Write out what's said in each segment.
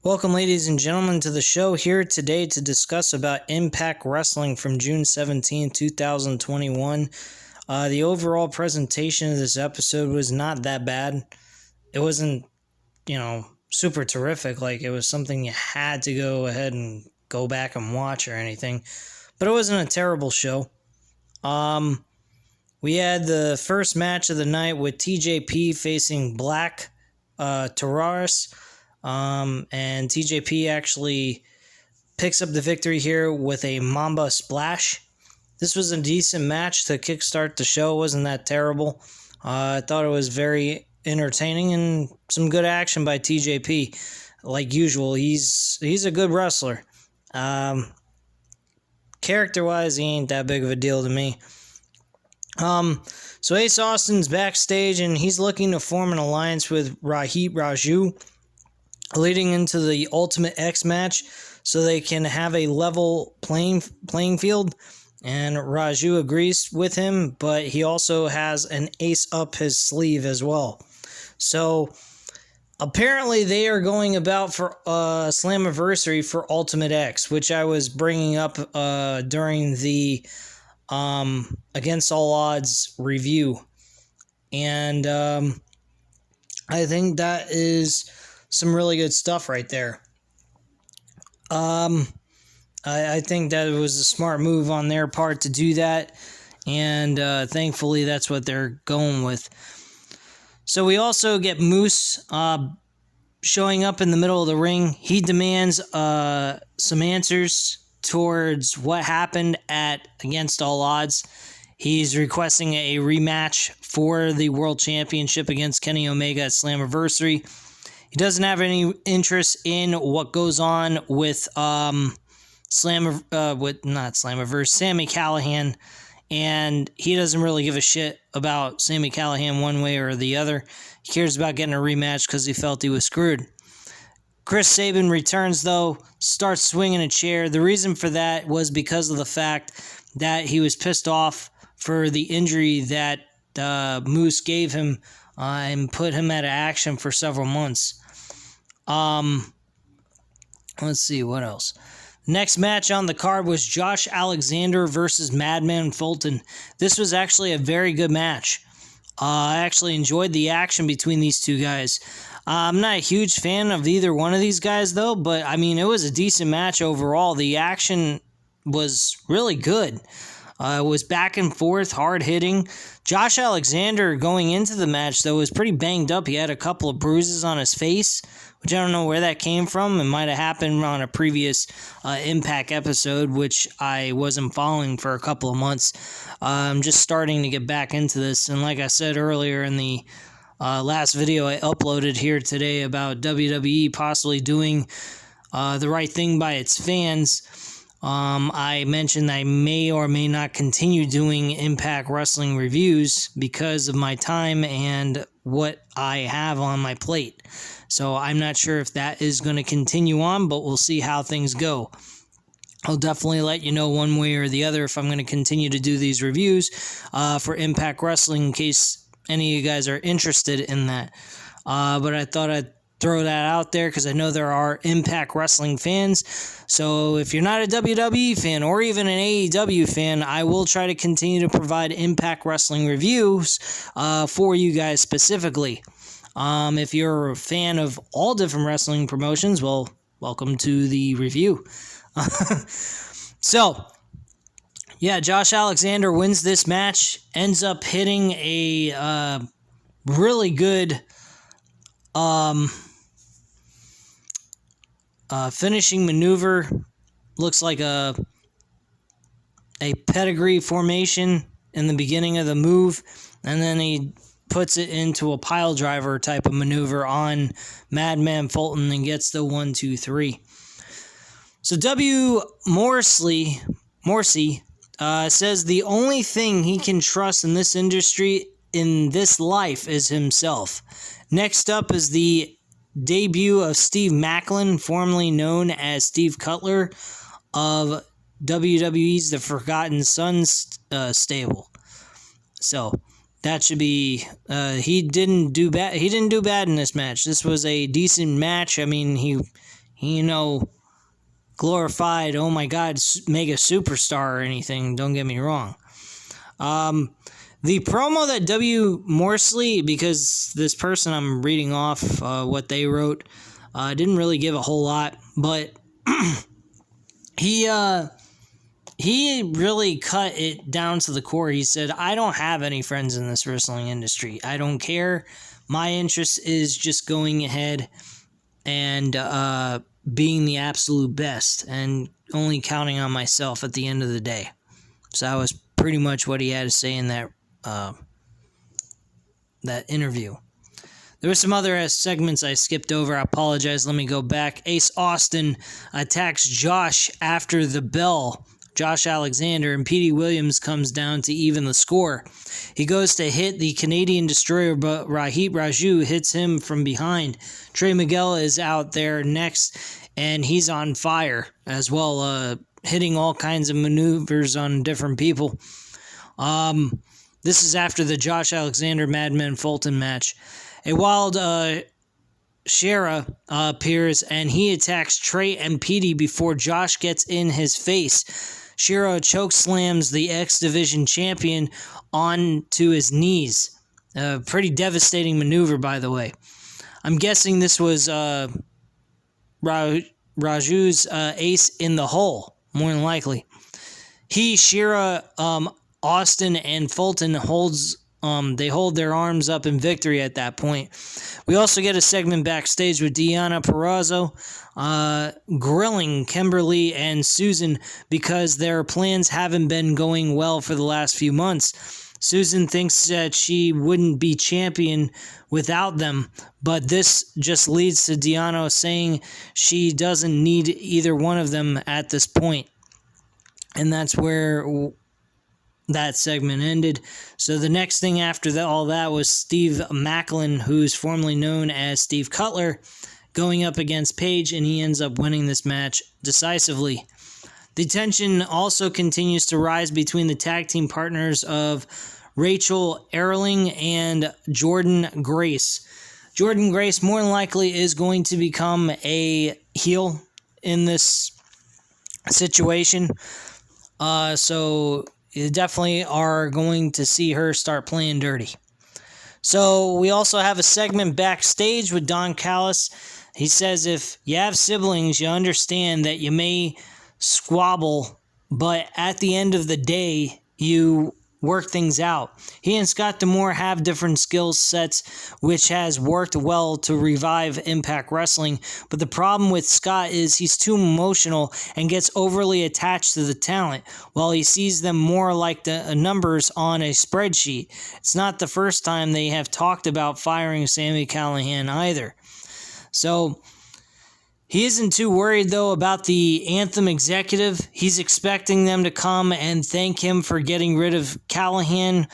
Welcome, ladies and gentlemen, to the show here today to discuss about Impact Wrestling from June 17, 2021. The overall presentation of this episode was not that bad. It wasn't, super terrific. Like, it was something you had to go ahead and go back and watch or anything. But it wasn't a terrible show. We had the first match of the night with TJP facing Black Terraris. And TJP actually picks up the victory here with a Mamba Splash. This was a decent match to kickstart the show. It wasn't that terrible. I thought it was very entertaining and some good action by TJP. Like usual, he's a good wrestler. Character-wise, he ain't that big of a deal to me. So Ace Austin's backstage, and he's looking to form an alliance with Rahit Raju, leading into the Ultimate X match so they can have a level playing field. And Raju agrees with him, but he also has an ace up his sleeve as well. So apparently they are going about for Slammiversary for Ultimate X, which I was bringing up during the Against All Odds review. And I think that is some really good stuff right there. I think that it was a smart move on their part to do that, and thankfully that's what they're going with. So we also get Moose showing up in the middle of the ring. He demands some answers towards what happened at Against All Odds. He's requesting a rematch for the World Championship against Kenny Omega at Slammiversary. He doesn't have any interest in what goes on with Sammy Callihan, and he doesn't really give a shit about Sammy Callihan one way or the other. He cares about getting a rematch because he felt he was screwed. Chris Sabin returns, though, starts swinging a chair. The reason for that was because of the fact that he was pissed off for the injury that Moose gave him and put him out of action for several months. Let's see, what else? Next match on the card was Josh Alexander versus Madman Fulton. This was actually a very good match. I actually enjoyed the action between these two guys. I'm not a huge fan of either one of these guys, though, but, I mean, it was a decent match overall. The action was really good. It was back and forth, hard-hitting. Josh Alexander, going into the match, though, was pretty banged up. He had a couple of bruises on his face, which I don't know where that came from. It might have happened on a previous Impact episode, which I wasn't following for a couple of months. I'm just starting to get back into this, and like I said earlier in the last video I uploaded here today about WWE possibly doing the right thing by its fans, I mentioned I may or may not continue doing Impact Wrestling reviews because of my time and what I have on my plate. So I'm not sure if that is going to continue on, but we'll see how things go. I'll definitely let you know one way or the other if I'm going to continue to do these reviews for Impact Wrestling in case any of you guys are interested in that. But I thought I'd throw that out there because I know there are Impact Wrestling fans. So if you're not a WWE fan or even an AEW fan, I will try to continue to provide Impact Wrestling reviews for you guys specifically. If you're a fan of all different wrestling promotions, well, welcome to the review. So, yeah, Josh Alexander wins this match, ends up hitting a really good finishing maneuver. Looks like a pedigree formation in the beginning of the move, and then he puts it into a pile driver type of maneuver on Madman Fulton and gets the 1, 2, 3. So W. Morrissey says the only thing he can trust in this industry, in this life, is himself. Next up is the debut of Steve Macklin, formerly known as Steve Cutler, of WWE's The Forgotten Sons stable. So that should be. He didn't do bad. He didn't do bad in this match. This was a decent match. I mean, he glorified, oh my God, mega superstar or anything. Don't get me wrong. The promo that W. Morsley, because this person I'm reading off what they wrote, didn't really give a whole lot, but he really cut it down to the core. He said, I don't have any friends in this wrestling industry. I don't care. My interest is just going ahead and being the absolute best and only counting on myself at the end of the day. So that was pretty much what he had to say in that interview. There were some other segments I skipped over. I apologize. Let me go back. Ace Austin attacks Josh after the bell. Josh Alexander, and Petey Williams comes down to even the score. He goes to hit the Canadian Destroyer, but Rahit Raju hits him from behind. Trey Miguel is out there next, and he's on fire as well, hitting all kinds of maneuvers on different people. This is after the Josh Alexander Madman Fulton match. A wild Shera appears, and he attacks Trey and Petey before Josh gets in his face. Shera chokeslams the X Division champion onto his knees. Pretty devastating maneuver, by the way. I'm guessing this was Raju's ace in the hole, more than likely. Shera, Austin, and Fulton they hold their arms up in victory at that point. We also get a segment backstage with Deonna Purrazzo grilling Kimberly and Susan because their plans haven't been going well for the last few months. Susan thinks that she wouldn't be champion without them, but this just leads to Deonna saying she doesn't need either one of them at this point. And that's where that segment ended. So the next thing after all that was Steve Macklin, who's formerly known as Steve Cutler, going up against Page, and he ends up winning this match decisively. The tension also continues to rise between the tag team partners of Rachel Erling and Jordan Grace. Jordan Grace more than likely is going to become a heel in this situation. So you definitely are going to see her start playing dirty. So we also have a segment backstage with Don Callis. He says if you have siblings, you understand that you may squabble, but at the end of the day, you work things out. He and Scott D'Amore have different skill sets, which has worked well to revive Impact Wrestling. But the problem with Scott is he's too emotional and gets overly attached to the talent, while he sees them more like the numbers on a spreadsheet. It's not the first time they have talked about firing Sami Callihan either. So he isn't too worried, though, about the Anthem executive. He's expecting them to come and thank him for getting rid of Callihan,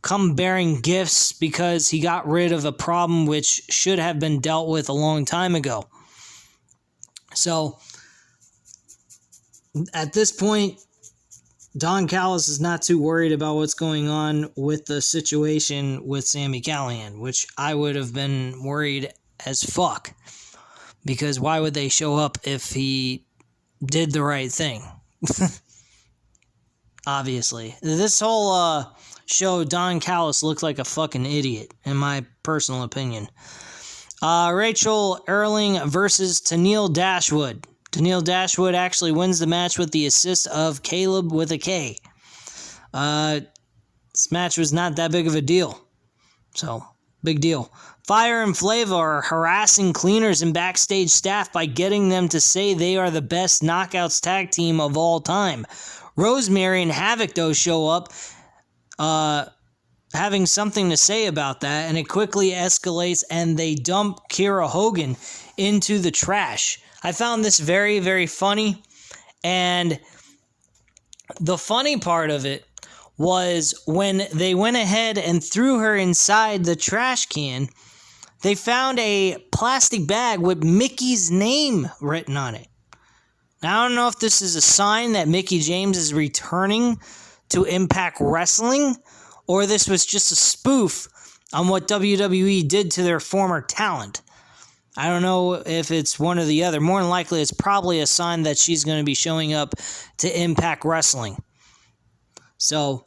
come bearing gifts because he got rid of a problem which should have been dealt with a long time ago. So, at this point, Don Callis is not too worried about what's going on with the situation with Sami Callihan, which I would have been worried as fuck. Because why would they show up if he did the right thing? Obviously. This whole show, Don Callis looked like a fucking idiot, in my personal opinion. Rachel Erling versus Tennille Dashwood. Tennille Dashwood actually wins the match with the assist of Caleb with a K. This match was not that big of a deal. So, big deal. Fire and Flava are harassing cleaners and backstage staff by getting them to say they are the best Knockouts tag team of all time. Rosemary and Havoc, though, show up having something to say about that, and it quickly escalates, and they dump Kiera Hogan into the trash. I found this very, very funny, and the funny part of it was when they went ahead and threw her inside the trash can, they found a plastic bag with Mickey's name written on it. Now, I don't know if this is a sign that Mickie James is returning to Impact Wrestling, or this was just a spoof on what WWE did to their former talent. I don't know if it's one or the other. More than likely, it's probably a sign that she's going to be showing up to Impact Wrestling. So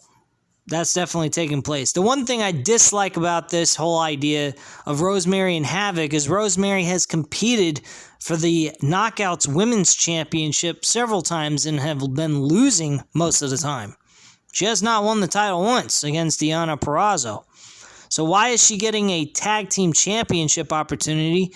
that's definitely taking place. The one thing I dislike about this whole idea of Rosemary and Havoc is Rosemary has competed for the Knockouts Women's Championship several times and have been losing most of the time. She has not won the title once against Deonna Purrazzo. So why is she getting a tag team championship opportunity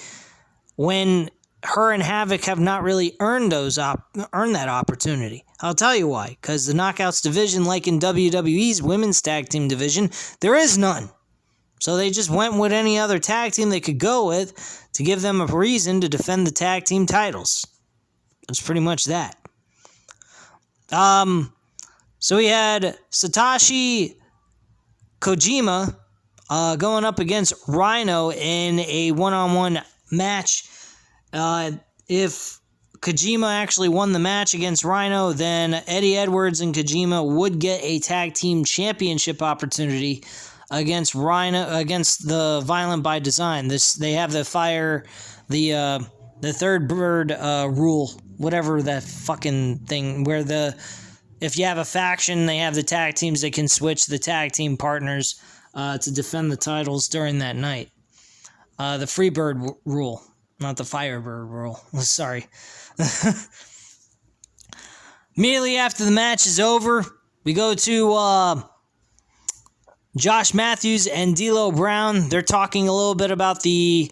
when her and Havoc have not really earned that opportunity? I'll tell you why. Because the Knockouts division, like in WWE's women's tag team division, there is none. So they just went with any other tag team they could go with to give them a reason to defend the tag team titles. That's pretty much that. So we had Satoshi Kojima going up against Rhino in a one-on-one match. If Kojima actually won the match against Rhino, then Eddie Edwards and Kojima would get a tag team championship opportunity against the Violent by Design. They have the third bird rule, whatever that fucking thing, where if you have a faction, they have the tag teams that can switch the tag team partners to defend the titles during that night. The Freebird rule, not the Firebird rule. Sorry. Immediately after the match is over, we go to Josh Matthews and D'Lo Brown. They're talking a little bit about the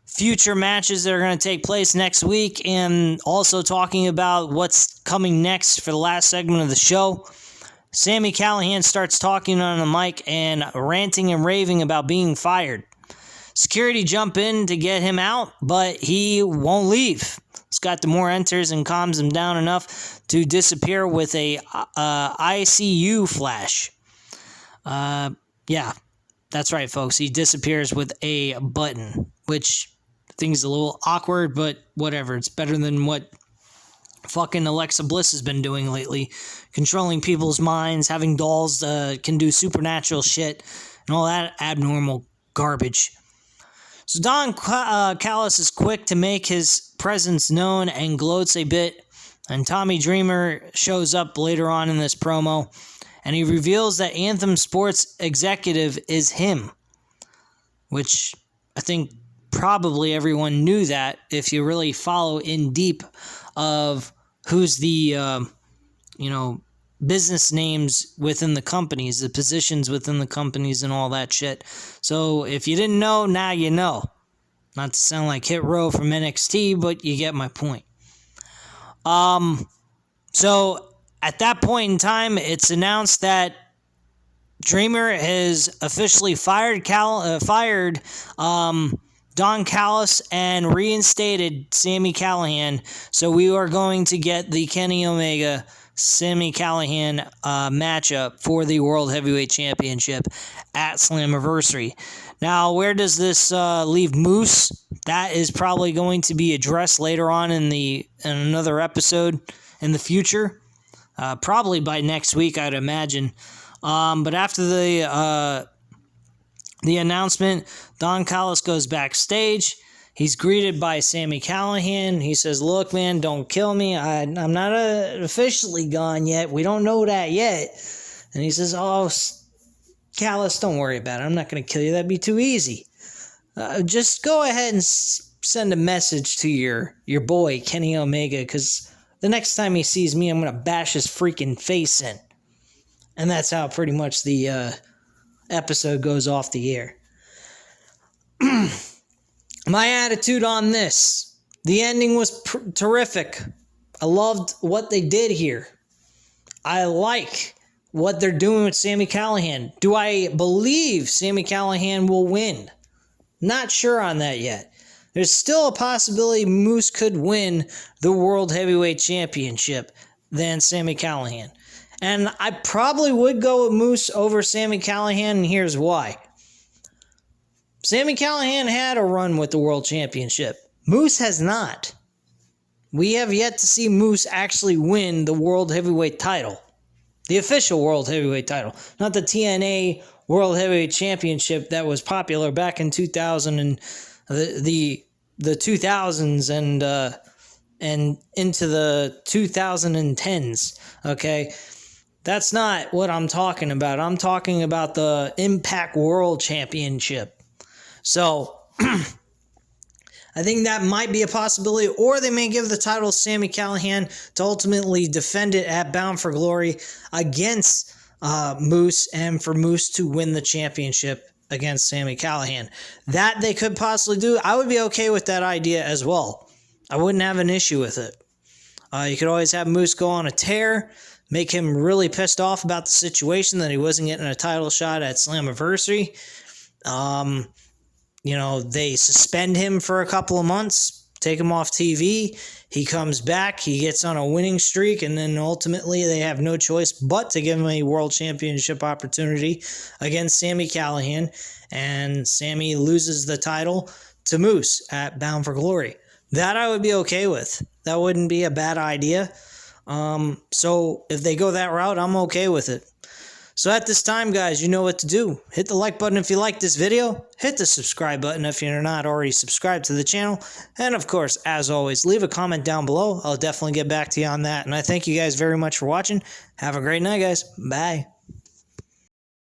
future matches that are going to take place next week, and also talking about what's coming next for the last segment of the show. Sami Callihan starts talking on the mic and ranting and raving about being fired. Security jump in to get him out, but he won't leave. Scott D'Amore enters and calms him down enough to disappear with a ICU flash. Yeah, that's right, folks. He disappears with a button, which I think is a little awkward, but whatever. It's better than what fucking Alexa Bliss has been doing lately. Controlling people's minds, having dolls can do supernatural shit, and all that abnormal garbage. So Don Callis is quick to make his presence known and gloats a bit, and Tommy Dreamer shows up later on in this promo, and he reveals that Anthem Sports executive is him, which I think probably everyone knew that if you really follow in deep of who's the, business names within the companies, the positions within the companies and all that shit. So if you didn't know, now you know. Not to sound like Hit Row from NXT, but you get my point. So at that point in time, it's announced that Dreamer has officially fired Don Callis and reinstated Sami Callihan. So we are going to get the Kenny Omega Sami Callihan matchup for the World Heavyweight Championship at Slammiversary. Now, where does this leave Moose? That is probably going to be addressed later on in another episode in the future. Probably by next week, I'd imagine. But after the announcement, Don Callis goes backstage. He's greeted by Sami Callihan. He says, "Look, man, don't kill me. I'm not officially gone yet. We don't know that yet." And he says, "Oh, Callis, don't worry about it. I'm not going to kill you. That'd be too easy. Just go ahead and send a message to your boy, Kenny Omega, because the next time he sees me, I'm going to bash his freaking face in." And that's how pretty much the episode goes off the air. My attitude on this: the ending was terrific. I loved what they did here. I like what they're doing with Sami Callihan. Do I believe Sami Callihan will win? Not sure on that yet. There's still a possibility Moose could win the World Heavyweight Championship than Sami Callihan. And I probably would go with Moose over Sami Callihan, and here's why. Sami Callihan had a run with the World Championship. Moose has not. We have yet to see Moose actually win the World Heavyweight title. The official World Heavyweight title. Not the TNA World Heavyweight Championship that was popular back in 2000 and the the 2000s and into the 2010s. Okay, that's not what I'm talking about. I'm talking about the Impact World Championship. So I think that might be a possibility, or they may give the title to Sami Callihan to ultimately defend it at Bound for Glory against Moose, and for Moose to win the championship against Sami Callihan. That they could possibly do. I would be okay with that idea as well. I wouldn't have an issue with it. You could always have Moose go on a tear, make him really pissed off about the situation that he wasn't getting a title shot at Slammiversary. They suspend him for a couple of months, take him off TV. He comes back, he gets on a winning streak, and then ultimately they have no choice but to give him a world championship opportunity against Sami Callihan, and Sami loses the title to Moose at Bound for Glory. That I would be okay with. That wouldn't be a bad idea. So if they go that route, I'm okay with it. So at this time, guys, you know what to do. Hit the like button if you like this video. Hit the subscribe button if you're not already subscribed to the channel. And of course, as always, leave a comment down below. I'll definitely get back to you on that. And I thank you guys very much for watching. Have a great night, guys. Bye.